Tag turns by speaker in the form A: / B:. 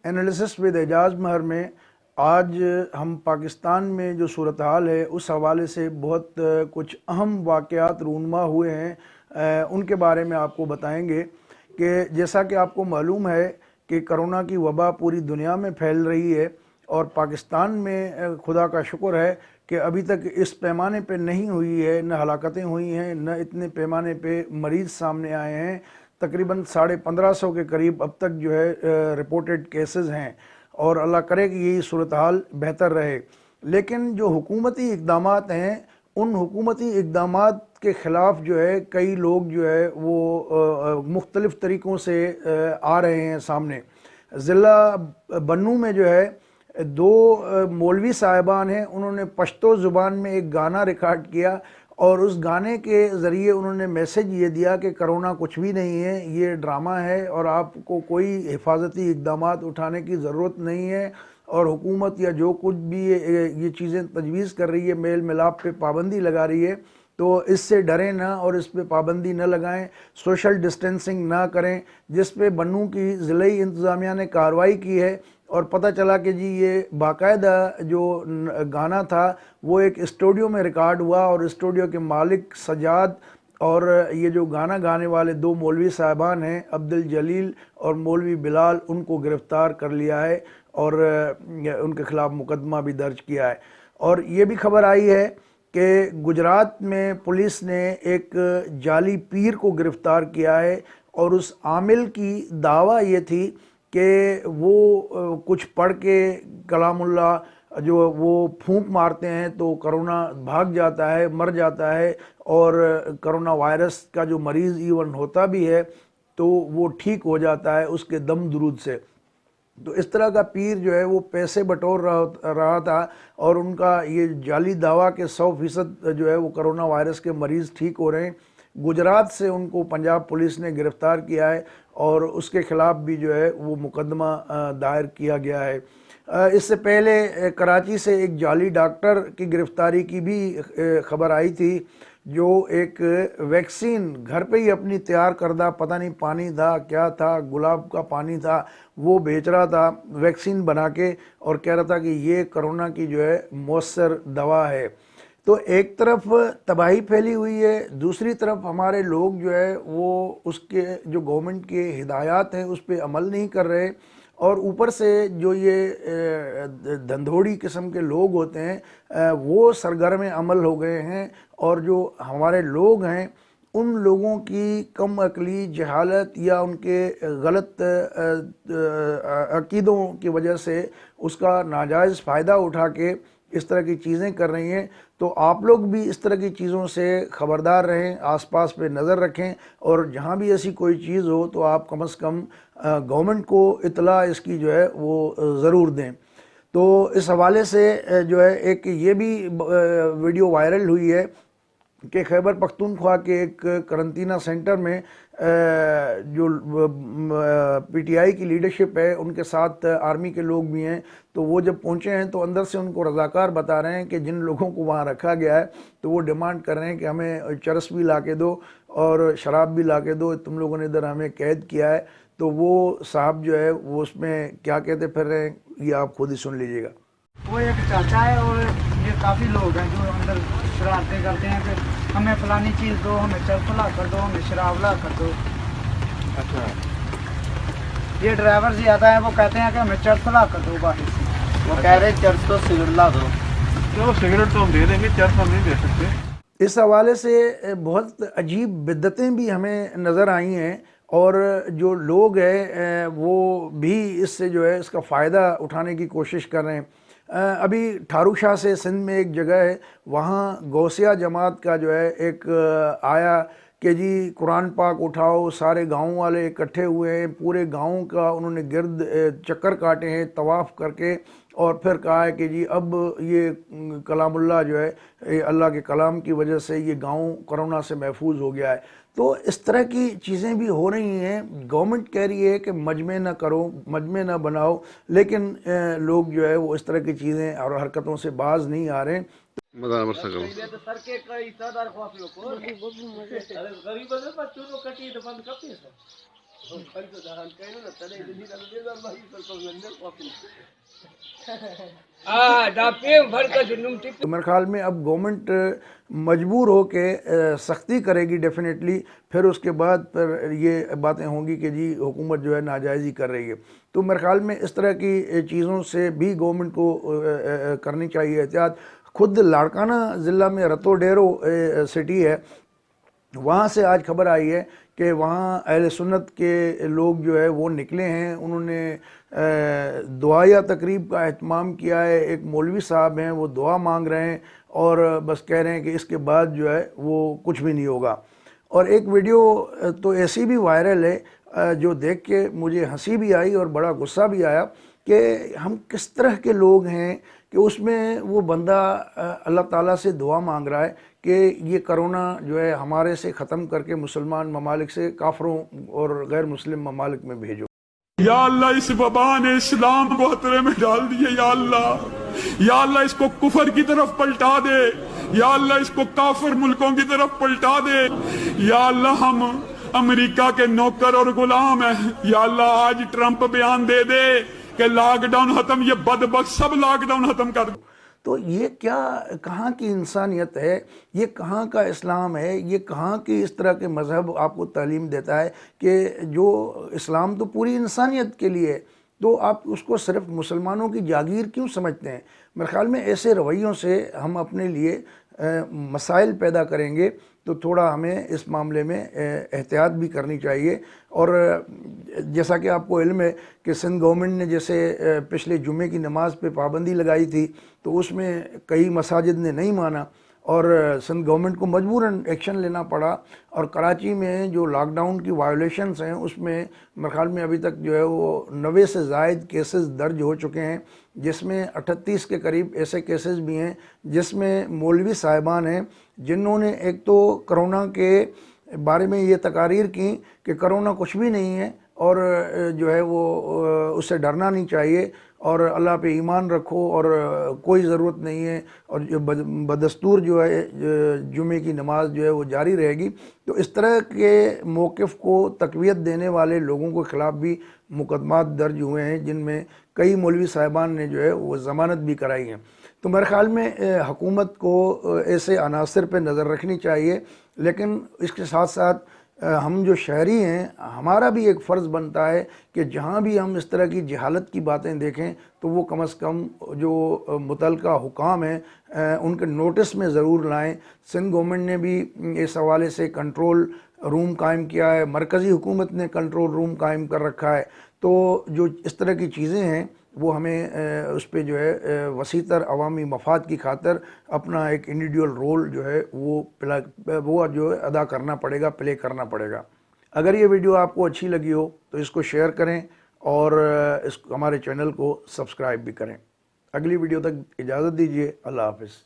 A: Analysis with اعجاز مہر میں آج ہم پاکستان میں جو صورتحال ہے اس حوالے سے بہت کچھ اہم واقعات رونما ہوئے ہیں، ان کے بارے میں آپ کو بتائیں گے کہ جیسا کہ آپ کو معلوم ہے کہ کرونا کی وبا پوری دنیا میں پھیل رہی ہے، اور پاکستان میں خدا کا شکر ہے کہ ابھی تک اس پیمانے پہ نہیں ہوئی ہے، نہ ہلاکتیں ہوئی ہیں، نہ اتنے پیمانے پہ مریض سامنے آئے ہیں۔ تقریباً 1550 کے قریب اب تک جو ہے رپورٹڈ کیسز ہیں، اور اللہ کرے کہ یہی صورتحال بہتر رہے۔ لیکن جو حکومتی اقدامات ہیں، ان حکومتی اقدامات کے خلاف جو ہے کئی لوگ جو ہے وہ مختلف طریقوں سے آ رہے ہیں سامنے۔ ضلع بنوں میں جو ہے دو مولوی صاحبان ہیں، انہوں نے پشتو زبان میں ایک گانا ریکارڈ کیا، اور اس گانے کے ذریعے انہوں نے میسج یہ دیا کہ کرونا کچھ بھی نہیں ہے، یہ ڈرامہ ہے، اور آپ کو کوئی حفاظتی اقدامات اٹھانے کی ضرورت نہیں ہے، اور حکومت یا جو کچھ بھی یہ چیزیں تجویز کر رہی ہے، میل ملاپ پہ پابندی لگا رہی ہے، تو اس سے ڈریں نہ اور اس پہ پابندی نہ لگائیں، سوشل ڈسٹینسنگ نہ کریں، جس پہ بنوں کی ضلعی انتظامیہ نے کارروائی کی ہے۔ اور پتہ چلا کہ جی یہ باقاعدہ جو گانا تھا وہ ایک اسٹوڈیو میں ریکارڈ ہوا، اور اسٹوڈیو کے مالک سجاد اور یہ جو گانا گانے والے دو مولوی صاحبان ہیں عبد الجلیل اور مولوی بلال، ان کو گرفتار کر لیا ہے اور ان کے خلاف مقدمہ بھی درج کیا ہے۔ اور یہ بھی خبر آئی ہے کہ گجرات میں پولیس نے ایک جعلی پیر کو گرفتار کیا ہے، اور اس عامل کی دعویٰ یہ تھی کہ وہ کچھ پڑھ کے کلام اللہ جو وہ پھونک مارتے ہیں تو کرونا بھاگ جاتا ہے، مر جاتا ہے، اور کرونا وائرس کا جو مریض ایون ہوتا بھی ہے تو وہ ٹھیک ہو جاتا ہے اس کے دم درود سے۔ تو اس طرح کا پیر جو ہے وہ پیسے بٹور رہا تھا، اور ان کا یہ جعلی دعویٰ کہ 100% جو ہے وہ کرونا وائرس کے مریض ٹھیک ہو رہے ہیں۔ گجرات سے ان کو پنجاب پولیس نے گرفتار کیا ہے، اور اس کے خلاف بھی جو ہے وہ مقدمہ دائر کیا گیا ہے۔ اس سے پہلے کراچی سے ایک جعلی ڈاکٹر کی گرفتاری کی بھی خبر آئی تھی، جو ایک ویکسین گھر پہ ہی اپنی تیار کردہ، پتہ نہیں پانی تھا کیا تھا، گلاب کا پانی تھا، وہ بیچ رہا تھا ویکسین بنا کے، اور کہہ رہا تھا کہ یہ کرونا کی جو ہے مؤثر دوا ہے۔ تو ایک طرف تباہی پھیلی ہوئی ہے، دوسری طرف ہمارے لوگ جو ہے وہ اس کے جو گورنمنٹ کے ہدایات ہیں اس پہ عمل نہیں کر رہے، اور اوپر سے جو یہ دھندھوڑی قسم کے لوگ ہوتے ہیں وہ سرگرم عمل ہو گئے ہیں، اور جو ہمارے لوگ ہیں ان لوگوں کی کم عقلی، جہالت یا ان کے غلط عقیدوں کی وجہ سے اس کا ناجائز فائدہ اٹھا کے اس طرح کی چیزیں کر رہی ہیں۔ تو آپ لوگ بھی اس طرح کی چیزوں سے خبردار رہیں، آس پاس پہ نظر رکھیں، اور جہاں بھی ایسی کوئی چیز ہو تو آپ کم از کم گورنمنٹ کو اطلاع اس کی جو ہے وہ ضرور دیں۔ تو اس حوالے سے جو ہے ایک یہ بھی ویڈیو وائرل ہوئی ہے کہ خیبر پختونخوا کے ایک قرنطینہ سینٹر میں جو پی ٹی آئی کی لیڈرشپ ہے ان کے ساتھ آرمی کے لوگ بھی ہیں، تو وہ جب پہنچے ہیں تو اندر سے ان کو رضاکار بتا رہے ہیں کہ جن لوگوں کو وہاں رکھا گیا ہے تو وہ ڈیمانڈ کر رہے ہیں کہ ہمیں چرس بھی لا کے دو اور شراب بھی لا کے دو، تم لوگوں نے ادھر ہمیں قید کیا ہے۔ تو وہ صاحب جو ہے وہ اس میں کیا کہتے پھر رہے ہیں، یہ آپ خود ہی سن لیجئے گا۔
B: وہ ایک چاچا ہے اور یہ کافی لوگ ہیں جو اندر شرارتیں کرتے ہیں کہ ہمیں فلانی چیز دو، ہمیں چرس لا کر دو، ہمیں شراب لا کر دو۔
A: اچھا،
B: یہ ڈرائیور زیادہ ہیں، وہ کہتے ہیں کہ ہمیں چرس لا کر دو باہر سے۔
C: وہ کہہ رہے چرس تو سگریٹ لا دو۔
D: چلو سگریٹ تو ہم دے دیں گے، چرس ہم نہیں دے سکتے۔
A: اس حوالے سے بہت عجیب بدعتیں بھی ہمیں نظر آئی ہیں، اور جو لوگ ہیں وہ بھی اس سے جو ہے اس کا فائدہ اٹھانے کی کوشش کر رہے ہیں۔ ابھی ٹھارو شاہ سے سندھ میں ایک جگہ ہے، وہاں غوثیہ جماعت کا جو ہے ایک آیا کہ جی قرآن پاک اٹھاؤ، سارے گاؤں والے اکٹھے ہوئے ہیں، پورے گاؤں کا انہوں نے گرد چکر کاٹے ہیں طواف کر کے، اور پھر کہا ہے کہ جی اب یہ کلام اللہ جو ہے اللہ کے کلام کی وجہ سے یہ گاؤں کرونا سے محفوظ ہو گیا ہے۔ تو اس طرح کی چیزیں بھی ہو رہی ہیں۔ گورنمنٹ کہہ رہی ہے کہ مجمع نہ کرو، مجمع نہ بناؤ، لیکن لوگ جو ہے وہ اس طرح کی چیزیں اور حرکتوں سے باز نہیں آ رہے ہیں۔ تو میرے خیال میں اب گورنمنٹ مجبور ہو کے سختی کرے گی ڈیفینیٹلی، پھر اس کے بعد پھر یہ باتیں ہوں گی کہ جی حکومت جو ہے ناجائزی کر رہی ہے. تو میرے خیال میں اس طرح کی چیزوں سے بھی گورنمنٹ کو کرنی چاہیے احتیاط. خود لاڑکانہ ضلع میں رتو ڈیرو سٹی ہے، وہاں سے آج خبر آئی ہے کہ وہاں اہل سنت کے لوگ جو ہے وہ نکلے ہیں، انہوں نے دعائیہ تقریب کا اہتمام کیا ہے. ایک مولوی صاحب ہیں، وہ دعا مانگ رہے ہیں اور بس کہہ رہے ہیں کہ اس کے بعد جو ہے وہ کچھ بھی نہیں ہوگا. اور ایک ویڈیو تو ایسی بھی وائرل ہے جو دیکھ کے مجھے ہنسی بھی آئی اور بڑا غصہ بھی آیا کہ ہم کس طرح کے لوگ ہیں کہ اس میں وہ بندہ اللہ تعالیٰ سے دعا مانگ رہا ہے کہ یہ کرونا جو ہے ہمارے سے ختم کر کے مسلمان ممالک سے کافروں اور غیر مسلم ممالک میں بھیجو.
E: یا اللہ اس وبا نے اسلام کو خطرے میں ڈال دیے. یا اللہ اس کو کفر کی طرف پلٹا دے. یا اللہ اس کو کافر ملکوں کی طرف پلٹا دے. یا اللہ ہم امریکہ کے نوکر اور غلام ہیں. یا اللہ آج ٹرمپ بیان دے دے کہ لاک ڈاؤن ختم، یہ بدبخت سب لاک ڈاؤن ختم کر دے.
A: تو یہ کیا کہاں کی انسانیت ہے، یہ کہاں کا اسلام ہے، یہ کہاں کی اس طرح کے مذہب آپ کو تعلیم دیتا ہے کہ جو اسلام تو پوری انسانیت کے لیے ہے، تو آپ اس کو صرف مسلمانوں کی جاگیر کیوں سمجھتے ہیں؟ میرے خیال میں ایسے رویوں سے ہم اپنے لیے مسائل پیدا کریں گے. تو تھوڑا ہمیں اس معاملے میں احتیاط بھی کرنی چاہیے. اور جیسا کہ آپ کو علم ہے کہ سندھ گورنمنٹ نے جیسے پچھلے جمعے کی نماز پہ پابندی لگائی تھی، تو اس میں کئی مساجد نے نہیں مانا اور سندھ گورنمنٹ کو مجبوراً ایکشن لینا پڑا. اور کراچی میں جو لاک ڈاؤن کی وائلیشنز ہیں اس میں میرے خیال میں ابھی تک جو ہے وہ 90 سے زائد کیسز درج ہو چکے ہیں، جس میں 38 کے قریب ایسے کیسز بھی ہیں جس میں مولوی صاحبان ہیں جنہوں نے ایک تو کرونا کے بارے میں یہ تقاریر کی کہ کرونا کچھ بھی نہیں ہے اور جو ہے وہ اس سے ڈرنا نہیں چاہیے اور اللہ پہ ایمان رکھو اور کوئی ضرورت نہیں ہے، اور جو بدستور جو ہے جمعے کی نماز جو ہے وہ جاری رہے گی. تو اس طرح کے موقف کو تقویت دینے والے لوگوں کے خلاف بھی مقدمات درج ہوئے ہیں، جن میں کئی مولوی صاحبان نے جو ہے وہ ضمانت بھی کرائی ہیں. تو میرے خیال میں حکومت کو ایسے عناصر پہ نظر رکھنی چاہیے، لیکن اس کے ساتھ ساتھ ہم جو شہری ہیں ہمارا بھی ایک فرض بنتا ہے کہ جہاں بھی ہم اس طرح کی جہالت کی باتیں دیکھیں تو وہ کم از کم جو متعلقہ حکام ہیں ان کے نوٹس میں ضرور لائیں. سندھ گورنمنٹ نے بھی اس حوالے سے کنٹرول روم قائم کیا ہے، مرکزی حکومت نے کنٹرول روم قائم کر رکھا ہے. تو جو اس طرح کی چیزیں ہیں وہ ہمیں اس پہ جو ہے وسیع تر عوامی مفاد کی خاطر اپنا ایک انڈیویڈول رول جو ہے وہ جو ہے ادا کرنا پڑے گا، پلے کرنا پڑے گا. اگر یہ ویڈیو آپ کو اچھی لگی ہو تو اس کو شیئر کریں اور ہمارے چینل کو سبسکرائب بھی کریں. اگلی ویڈیو تک اجازت دیجیے. اللہ حافظ.